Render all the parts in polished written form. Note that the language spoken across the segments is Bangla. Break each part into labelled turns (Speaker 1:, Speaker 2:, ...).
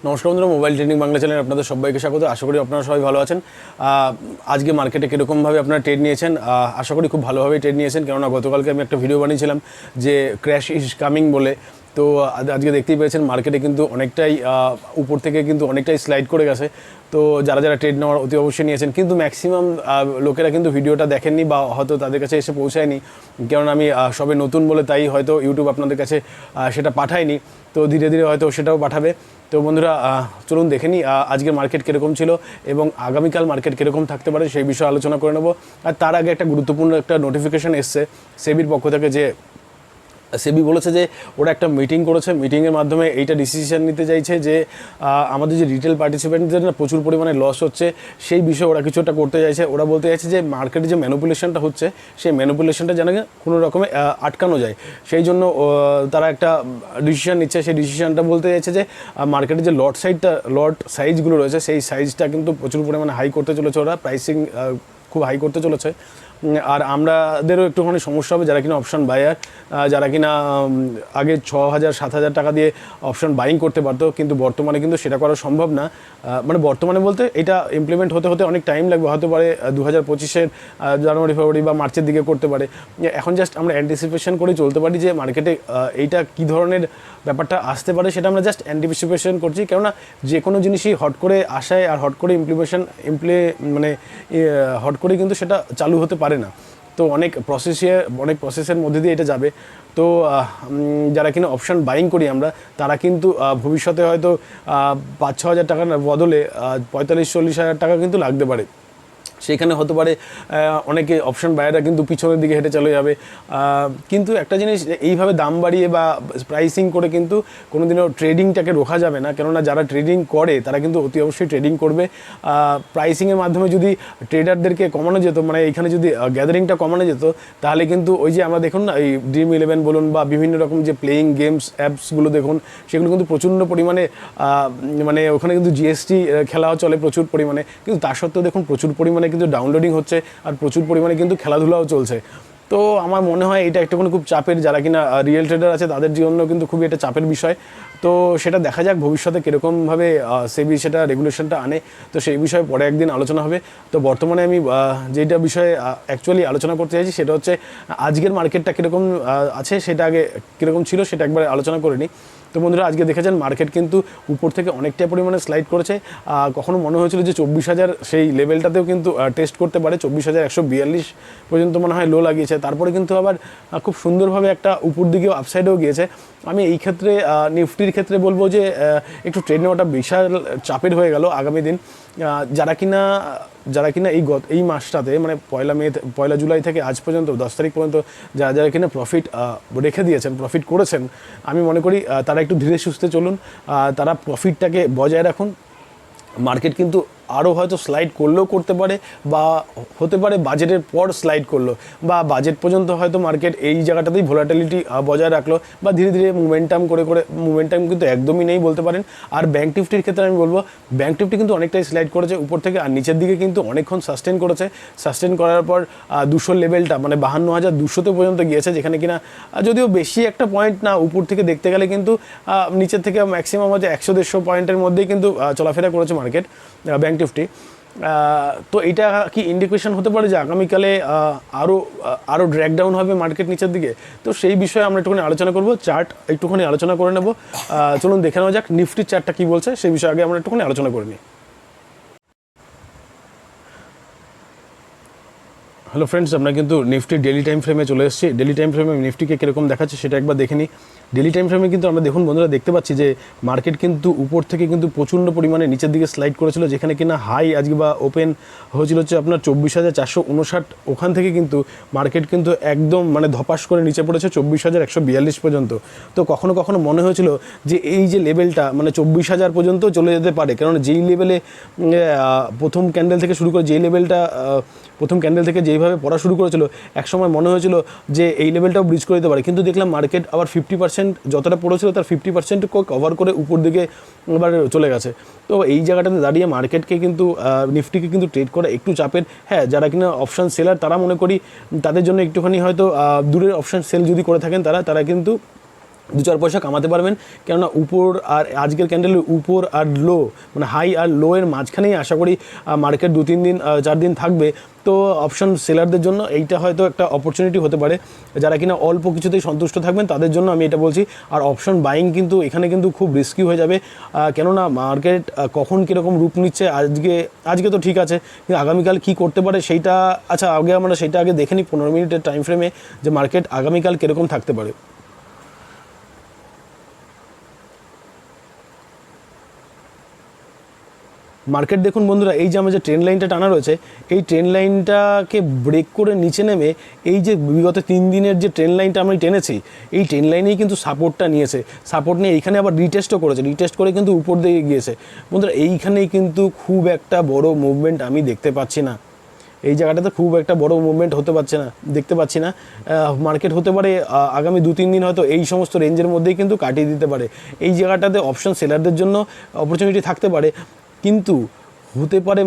Speaker 1: নমস্কার বন্ধুরা, মোবাইল ট্রেডিং বাংলা চ্যানেলে আপনাদের সবাইকে স্বাগত। আশা করি আপনারা সবাই ভালো আছেন। আজকে মার্কেটে কীরকমভাবে আপনারা ট্রেড নিয়েছেন, আশা করি খুব ভালোভাবেই ট্রেড নিয়েছেন। কেননা গতকালকে আমি একটা ভিডিও বানিয়েছিলাম যে ক্র্যাশ ইজ কামিং বলে। তো আজকে দেখতেই পেয়েছেন মার্কেটে কিন্তু অনেকটাই উপর থেকে কিন্তু অনেকটাই স্লাইড করে গেছে। তো যারা যারা ট্রেড নেওয়ার অতি অবশ্যই নিয়েছেন, কিন্তু ম্যাক্সিমাম লোকেরা কিন্তু ভিডিওটা দেখেননি বা হয়তো তাদের কাছে এসে পৌঁছায়নি, কারণ আমি সবে নতুন বলে তাই হয়তো ইউটিউব আপনাদের কাছে সেটা পাঠায়নি। তো ধীরে ধীরে হয়তো সেটাও পাঠাবে। তো বন্ধুরা, চলুন দেখে নিই আজকের মার্কেট কীরকম ছিল এবং আগামীকাল মার্কেট কীরকম থাকতে পারে সেই বিষয়ে আলোচনা করে নেব। আর তার আগে একটা গুরুত্বপূর্ণ একটা নোটিফিকেশান এসছে সেবির পক্ষ থেকে, যে সেবি বলেছে যে ওরা একটা মিটিং করেছে, মিটিংয়ের মাধ্যমে এইটা ডিসিশন নিতে চাইছে যে আমাদের যে রিটেল পার্টিসিপেন্টদের না প্রচুর পরিমাণে লস হচ্ছে, সেই বিষয়ে ওরা কিছু একটা করতে চাইছে। ওরা বলতে চাইছে যে মার্কেটে যে ম্যানিপুলেশনটা হচ্ছে সেই ম্যানিপুলেশনটা যেন কোনো রকমে আটকানো যায়, সেই জন্য তারা একটা ডিসিশন নিচ্ছে। সেই ডিসিশনটা বলতে চাইছে যে মার্কেটে যে লট সাইজগুলো রয়েছে সেই সাইজটা কিন্তু প্রচুর পরিমাণে হাই করতে চলেছে, ওরা প্রাইসিং খুব হাই করতে চলেছে। আর আমাদেরও একটুখানি সমস্যা হবে যারা কিনা অপশান বায়ার, যারা কিনা আগে 6,000-7,000 টাকা দিয়ে অপশান বাইং করতে পারতো, কিন্তু বর্তমানে কিন্তু সেটা করা সম্ভব না। মানে বর্তমানে বলতে এটা ইমপ্লিমেন্ট হতে হতে অনেক টাইম লাগবে, হতে পারে 2025-এর জানুয়ারি ফেব্রুয়ারি বা মার্চের দিকে করতে পারে। এখন জাস্ট আমরা অ্যান্টিসিপেশন করে চলতে পারি যে মার্কেটে এইটা কী ধরনের ব্যাপারটা আসতে পারে, সেটা আমরা জাস্ট অ্যান্টিসিপেশন করছি। কেননা যে কোনো জিনিসই হট করে আসায় আর হট করে হট করে কিন্তু সেটা চালু হতে পারে না। তো অনেক প্রসেসের মধ্যে দিয়ে এটা যাবে। তো যারা কিনা অপশান বাইং করি আমরা, তারা কিন্তু ভবিষ্যতে হয়তো 5-6 হাজার টাকার বদলে 45-40 হাজার টাকা কিন্তু লাগতে পারে। সেখানে হতে পারে অনেকে অপশান বায়াররা কিন্তু পিছনের দিকে হেঁটে চলে যাবে। কিন্তু একটা জিনিস, এইভাবে দাম বাড়িয়ে বা প্রাইসিং করে কিন্তু কোনোদিনও ট্রেডিংটাকে রোখা যাবে না। কেননা যারা ট্রেডিং করে তারা কিন্তু অতি অবশ্যই ট্রেডিং করবে। প্রাইসিংয়ের মাধ্যমে যদি ট্রেডারদেরকে কমানো যেত, মানে এইখানে যদি গ্যাদারিংটা কমানো যেত, তাহলে কিন্তু ওই যে আমরা দেখুন না, এই Dream11 বলুন বা বিভিন্ন রকম যে প্লেয়িং গেমস অ্যাপসগুলো দেখুন, সেগুলো কিন্তু প্রচণ্ড পরিমাণে মানে ওখানে কিন্তু জিএসটি খেলাও চলে প্রচুর পরিমাণে, কিন্তু তার সত্ত্বেও দেখুন প্রচুর পরিমাণে কিন্তু ডাউনলোডিং হচ্ছে আর প্রচুর পরিমাণে কিন্তু খেলাধুলাও চলছে। তো আমার মনে হয় এটা একটুখানি খুব চাপের, যারা কিনা রিয়েল ট্রেডার আছে তাদের জন্য কিন্তু খুবই এটা চাপের বিষয়। তো সেটা দেখা যাক ভবিষ্যতে কীরকমভাবে সেবি সেটা রেগুলেশনটা আনে, তো সেই বিষয়ে পরে একদিন আলোচনা হবে। তো বর্তমানে আমি যেটা বিষয়ে অ্যাকচুয়ালি আলোচনা করতে চাইছি সেটা হচ্ছে আজকের মার্কেটটা কীরকম আছে, সেটা আগে কীরকম ছিল সেটা একবার আলোচনা করে নিই। তো বন্ধুরা, আজকে দেখেছেন মার্কেট কিন্তু উপর থেকে অনেকটা পরিমাণে স্লাইড করেছে। কখনো মনে হয়েছিল যে 24,000 সেই লেভেলটাতেও কিন্তু টেস্ট করতে পারে, 24,142 পর্যন্ত মনে হয় লো লাগিয়েছে। তারপরে কিন্তু আবার খুব সুন্দরভাবে একটা উপর দিকেও আপসাইডেও গিয়েছে। আমি এই ক্ষেত্রে নিফটির ক্ষেত্রে বলবো যে একটু ট্রেড নেওয়াটা বিশাল চাপের হয়ে গেল আগামী দিন। যারা কিনা এই মাসটাতে, মানে 1 জুলাই থেকে আজ পর্যন্ত 10 তারিখ পর্যন্ত যারা কিনা প্রফিট রেখে দিয়েছেন, প্রফিট করেছেন, আমি মনে করি তারা একটু ধীরে সুস্থে চলুন, তারা প্রফিটটাকে বজায় রাখুন। মার্কেট কিন্তু আরও হয়তো স্লাইড করলেও করতে পারে, বা হতে পারে বাজেটের পর স্লাইড করলো, বা বাজেট পর্যন্ত হয়তো মার্কেট এই জায়গাটাতেই ভোলাটিলিটি বজায় রাখলো, বা ধীরে ধীরে মোমেন্টাম কিন্তু একদমই নেই বলতে পারেন। আর ব্যাঙ্ক নিফটির ক্ষেত্রে আমি বলবো ব্যাঙ্ক নিফটি কিন্তু অনেকটাই স্লাইড করেছে উপর থেকে, আর নিচের দিকে কিন্তু অনেকক্ষণ সাস্টেন করার পর 200 লেভেলটা মানে 52,200 পর্যন্ত গিয়েছে, যেখানে কিনা যদিও বেশি একটা পয়েন্ট না, উপর থেকে দেখতে গেলে কিন্তু নিচের থেকে ম্যাক্সিমাম হচ্ছে 100-150 পয়েন্টের মধ্যেই কিন্তু চলাফেরা করেছে মার্কেট ব্যাঙ্ক নিফটি। তো এটা কি ইন্ডিকেশন হতে পারে যে আগামীকালে আরও ড্র্যাগ ডাউন হবে মার্কেট নিচের দিকে? তো সেই বিষয়ে আমরা একটুখানি আলোচনা করব, চার্ট একটুখানি আলোচনা করে নেব। চলুন দেখে নেওয়া যাক নিফটির চার্টটা কী বলছে, সেই বিষয়ে আগে আমরা একটুখানি আলোচনা করে নিই। হ্যালো ফ্রেন্ডস, আমরা কিন্তু নিফটির ডেলি টাইম ফ্রেমে চলে এসেছি। ডেলি টাইম ফ্রেমে নিফটিকে কীরকম দেখাচ্ছে সেটা একবার দেখে নিই। ডেলি টাইম ফ্রেমে কিন্তু আমরা দেখুন বন্ধুরা, দেখতে পাচ্ছি যে মার্কেট কিন্তু উপর থেকে কিন্তু প্রচণ্ড পরিমাণে নিচের দিকে স্লাইড করেছিল, যেখানে কিনা হাই আজকে বা ওপেন হয়েছিল হচ্ছে আপনার 24,459। ওখান থেকে কিন্তু মার্কেট কিন্তু একদম মানে ধপাস করে নিচে পড়েছে 24,142 পর্যন্ত। তো কখনো কখনো মনে হয়েছিল যে এই যে লেভেলটা মানে 24,000 পর্যন্ত চলে যেতে পারে, কারণ যেই লেভেলে প্রথম ক্যান্ডেল থেকে শুরু করে যেই লেভেলটা প্রথম ক্যান্ডেল থেকে যেইভাবে পড়া শুরু করেছিল, একসময় মনে হয়েছিল যে এই লেভেলটাও ব্রিজ করে দিতে পারে। কিন্তু দেখলাম মার্কেট আবার 50% যতটা পড়েছিল তার 50% কভার করে উপর দিকে এবার চলে গেছে। তো এই জায়গাটাতে দাঁড়িয়ে মার্কেটকে কিন্তু নিফটিকে কিন্তু ট্রেড করা একটু চাপের। হ্যাঁ, যারা কিনা অপশান সেলার তারা মনে করি তাদের জন্য একটুখানি হয়তো দূরের অপশান সেল যদি করে থাকেন তারা কিন্তু দু-চার পয়সা কামাতে পারবেন। কেননা উপর আর আজকের ক্যান্ডেলের উপর আর লো, মানে হাই আর লো এর মাঝখানেই আশা করি মার্কেট 2-3 দিন 4 দিন থাকবে। তো অপশন সেলারদের জন্য এইটা হয়তো একটা অপরচুনিটি হতে পারে, যারা কিনা অল্প কিছুতেই সন্তুষ্ট থাকবেন তাদের জন্য আমি এটা বলছি। আর অপশন বাইং কিন্তু এখানে কিন্তু খুব রিস্কি হয়ে যাবে, কেননা মার্কেট কখন কীরকম রূপ নিচ্ছে আজকে তো ঠিক আছে, কিন্তু আগামীকাল কী করতে পারে সেইটা, আচ্ছা আগে আমরা সেটা আগে দেখে নিই 15 মিনিটের টাইম ফ্রেমে যে মার্কেট আগামীকাল কীরকম থাকতে পারে। মার্কেট দেখুন বন্ধুরা, এই যে আমার যে ট্রেন লাইনটা টানা রয়েছে, এই ট্রেন লাইনটাকে ব্রেক করে নিচে নেমে এই যে বিগত 3 দিনের যে ট্রেন লাইনটা আমি টেনেছি, এই ট্রেন লাইনেই কিন্তু সাপোর্টটা নিয়েছে। সাপোর্ট নিয়ে এইখানে আবার রিটেস্টও করেছে, রিটেস্ট করে কিন্তু উপর দিকে গিয়েছে। বন্ধুরা এইখানেই কিন্তু খুব একটা বড় মুভমেন্ট আমি দেখতে পাচ্ছি না, এই জায়গাটাতে খুব একটা বড় মুভমেন্ট দেখতে পাচ্ছি না। মার্কেট হতে পারে আগামী 2-3 দিন হয়তো এই সমস্ত রেঞ্জের মধ্যেই কিন্তু কাটিয়ে দিতে পারে। এই জায়গাটাতে অপশন সেলারদের জন্য অপরচুনিটি থাকতে পারে, কিন্তু হতে পারে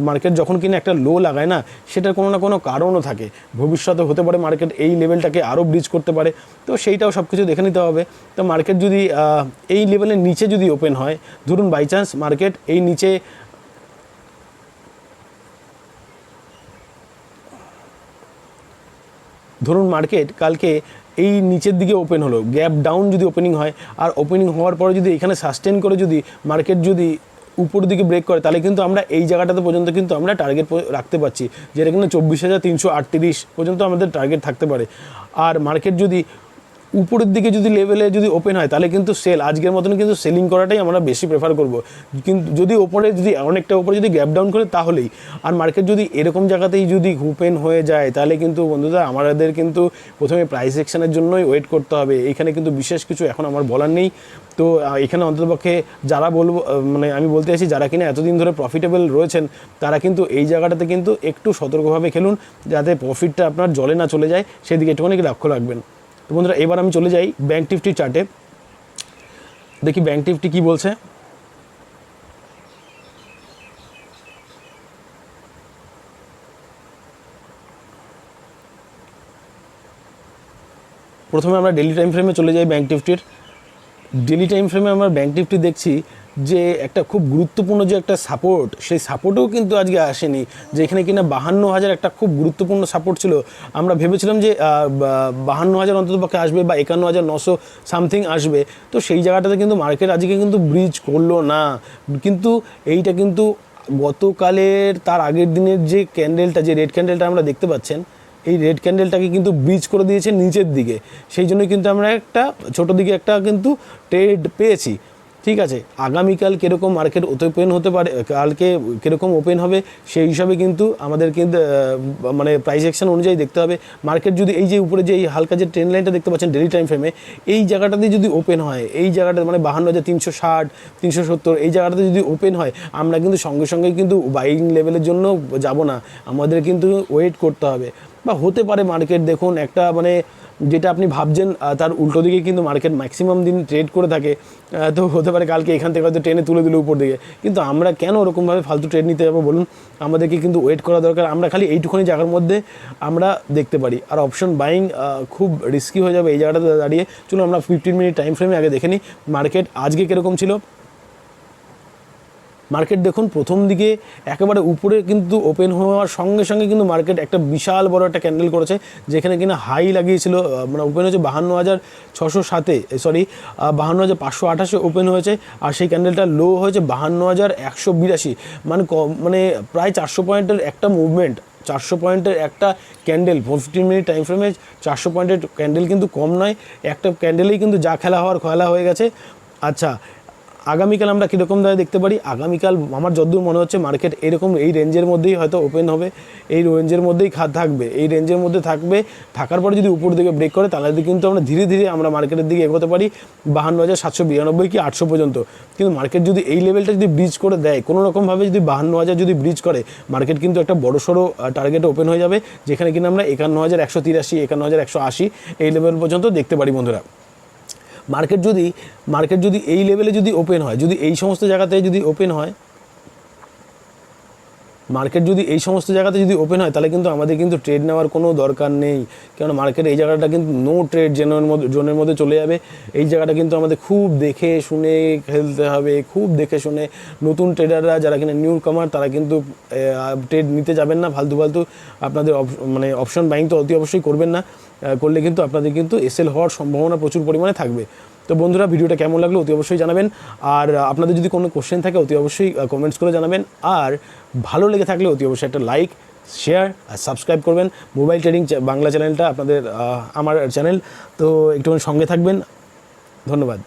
Speaker 1: মার্কেট যখন কিনা একটা লো লাগায় না, সেটার কোনো না কোনো কারণও থাকে। ভবিষ্যতে হতে পারে মার্কেট এই লেভেলটাকে আরও ব্রিজ করতে পারে, তো সেইটাও সব কিছু দেখে নিতে হবে। তো মার্কেট যদি এই লেভেলের নিচে যদি ওপেন হয়, ধরুন বাই চান্স মার্কেট এই নিচে কালকে এই নিচের দিকে ওপেন হলো, গ্যাপ ডাউন যদি ওপেনিং হয়, আর ওপেনিং হওয়ার পরে যদি এখানে সাস্টেন করে যদি মার্কেট যদি উপর দিকে ব্রেক করে, তাহলে কিন্তু আমরা এই জায়গাটাতে পর্যন্ত কিন্তু আমরা টার্গেট রাখতে পারছি, যেটা কিন্তু 24,338 পর্যন্ত আমাদের টার্গেট থাকতে পারে। আর মার্কেট যদি উপরের দিকে যদি লেভেলে যদি ওপেন হয়, তাহলে কিন্তু আজকের মতন কিন্তু সেলিং করাটাই আমরা বেশি প্রেফার করব। কিন্তু যদি অনেকটা ওপরে যদি গ্যাপ ডাউন করে তাহলেই, আর মার্কেট যদি এরকম জায়গাতেই যদি ওপেন হয়ে যায়, তাহলে কিন্তু বন্ধুরা আমাদের কিন্তু প্রথমে প্রাইস অ্যাকশনের জন্যই ওয়েট করতে হবে। এখানে কিন্তু বিশেষ কিছু এখন আমার বলার নেই। তো এখানে অন্ততপক্ষে যারা মানে আমি বলতে চাইছি, যারা কিনা এতদিন ধরে প্রফিটেবল রয়েছেন, তারা কিন্তু এই জায়গাটাতে কিন্তু একটু সতর্কভাবে খেলুন, যাতে প্রফিটটা আপনার জলে না চলে যায়, সেদিকে একটুখানি লক্ষ্য রাখবেন। তো বন্ধুরা এবার আমি চলে যাই ব্যাঙ্ক নিফটি চার্টে, দেখি ব্যাঙ্ক নিফটি কী বলছে। প্রথমে আমরা ডেলি টাইম ফ্রেমে চলে যাই ব্যাঙ্ক নিফটির। ডেলি টাইম ফ্রেমে আমরা ব্যাঙ্ক নিফটি দেখছি যে একটা খুব গুরুত্বপূর্ণ যে একটা সাপোর্ট, সেই সাপোর্টও কিন্তু আজকে আসেনি, যে এখানে কিনা 52,000 একটা খুব গুরুত্বপূর্ণ সাপোর্ট ছিল। আমরা ভেবেছিলাম যে 52,000 অন্ততপক্ষে আসবে, বা 51,900 সামথিং আসবে। তো সেই জায়গাটাতে কিন্তু মার্কেট আজকে কিন্তু ব্রিজ করলো না, কিন্তু এইটা কিন্তু গতকালের তার আগের দিনের যে ক্যান্ডেলটা, যে রেড ক্যান্ডেলটা আমরা দেখতে পাচ্ছেন, এই রেড ক্যান্ডেলটাকে কিন্তু ব্রিজ করে দিয়েছে নিচের দিকে। সেই জন্যই কিন্তু আমরা একটা ছোটো দিকে একটা কিন্তু ট্রেড পেয়েছি। ঠিক আছে, আগামীকাল কীরকম মার্কেট ওপেন হতে পারে, কালকে কীরকম ওপেন হবে, সেই হিসাবে কিন্তু আমাদের কিন্তু মানে প্রাইস অ্যাকশন অনুযায়ী দেখতে হবে। মার্কেট যদি এই যে উপরে যে এই হালকা যে ট্রেন লাইনটা দেখতে পাচ্ছেন ডেলি টাইম ফ্রেমে, এই জায়গাটাতে যদি ওপেন হয়, এই জায়গাটা মানে 52,360, 370, এই জায়গাটাতে যদি ওপেন হয়, আমরা কিন্তু সঙ্গে সঙ্গে কিন্তু বাইং লেভেলের জন্য যাব না, আমাদের কিন্তু ওয়েট করতে হবে। বা হতে পারে মার্কেট দেখুন একটা মানে যেটা আপনি ভাবছেন তার উল্টো দিকে কিন্তু মার্কেট ম্যাক্সিমাম দিন ট্রেড করে থাকে। তো হতে পারে কালকে এখান থেকে হয়তো ট্রেনে তুলে দিল উপর দিকে, কিন্তু আমরা কেন ওরকমভাবে ফালতু ট্রেড নিতে যাবো বলুন? আমাদেরকে কিন্তু ওয়েট করা দরকার। আমরা খালি এইটুখানি জায়গার মধ্যে আমরা দেখতে পারি, আর অপশন বাইং খুব রিস্কি হয়ে যাবে এই জায়গাটাতে দাঁড়িয়ে। চলুন আমরা 15 মিনিট টাইম ফ্রেমে আগে দেখে নিই মার্কেট আজকে কীরকম ছিল। মার্কেট দেখুন প্রথম দিকে একেবারে উপরে কিন্তু ওপেন হওয়ার সঙ্গে সঙ্গে কিন্তু মার্কেট একটা বিশাল বড় একটা ক্যান্ডেল করেছে, যেখানে কিনা হাই লাগিয়েছিল, মানে ওপেন হয়েছে 52,607, 52,528 ওপেন হয়েছে, আর সেই ক্যান্ডেলটা লো হয়েছে 52,182, মানে প্রায় 400 পয়েন্টের একটা মুভমেন্ট, 400 পয়েন্টের একটা ক্যান্ডেল 15 মিনিট টাইম ফ্রেমে 400 পয়েন্টের ক্যান্ডেল কিন্তু কম নয়। একটা ক্যান্ডেলেই কিন্তু যা খেলা হয়ে গেছে। আচ্ছা, আগামীকাল আমরা কীরকম দাঁড়িয়ে দেখতে পারি? আগামীকাল আমার যতদূর মনে হচ্ছে মার্কেট এরকম এই রেঞ্জের মধ্যেই হয়তো ওপেন হবে, এই রেঞ্জের মধ্যেই থাকবে, এই রেঞ্জের মধ্যে থাকার পরে যদি উপর দিকে ব্রেক করে, তাহলে কিন্তু আমরা ধীরে ধীরে আমরা মার্কেটের দিকে এগোতে পারি 52,792 কি 800 পর্যন্ত। কিন্তু মার্কেট যদি এই লেভেলটা যদি ব্রিজ করে দেয় কোনো রকমভাবে, যদি 52,000 যদি ব্রিজ করে, মার্কেট কিন্তু একটা বড়সড় টার্গেট ওপেন হয়ে যাবে, যেখানে কিনা আমরা 51,183, 51,180 এই লেভেল পর্যন্ত দেখতে পারি বন্ধুরা। মার্কেট যদি এই লেভেলে যদি ওপেন হয়, যদি এই সমস্ত জায়গাতে যদি ওপেন হয়, মার্কেট যদি এই সমস্ত জায়গাতে যদি ওপেন হয় তাহলে কিন্তু আমাদের কিন্তু ট্রেড নেওয়ার কোনো দরকার নেই, কারণ মার্কেট এই জায়গাটা কিন্তু নো ট্রেড জোনের মধ্যে চলে যাবে। এই জায়গাটা কিন্তু আমাদের খুব দেখে শুনে খেলতে হবে, খুব দেখে শুনে। নতুন ট্রেডাররা যারা কিনা নিউ কামার তারা কিন্তু ট্রেড নিতে যাবেন না ফালতু ফালতু, আপনাদের মানে অপশন বাইং তো অতি অবশ্যই করবেন না, করলে কিন্তু আপনাদের কিন্তু এসএল হওয়ার সম্ভাবনা প্রচুর পরিমাণে থাকবে। তো বন্ধুরা, ভিডিওটা কেমন লাগলো অতি অবশ্যই জানাবেন, আর আপনাদের যদি কোনো কোশ্চেন থাকে অতি অবশ্যই কমেন্টস করে জানাবেন, আর ভালো লেগে থাকলে অতি অবশ্যই একটা লাইক, শেয়ার আর সাবস্ক্রাইব করবেন। মোবাইল ট্রেডিং বাংলা চ্যানেলটা আপনাদের আমার চ্যানেল, তো একটুখানি সঙ্গে থাকবেন। ধন্যবাদ।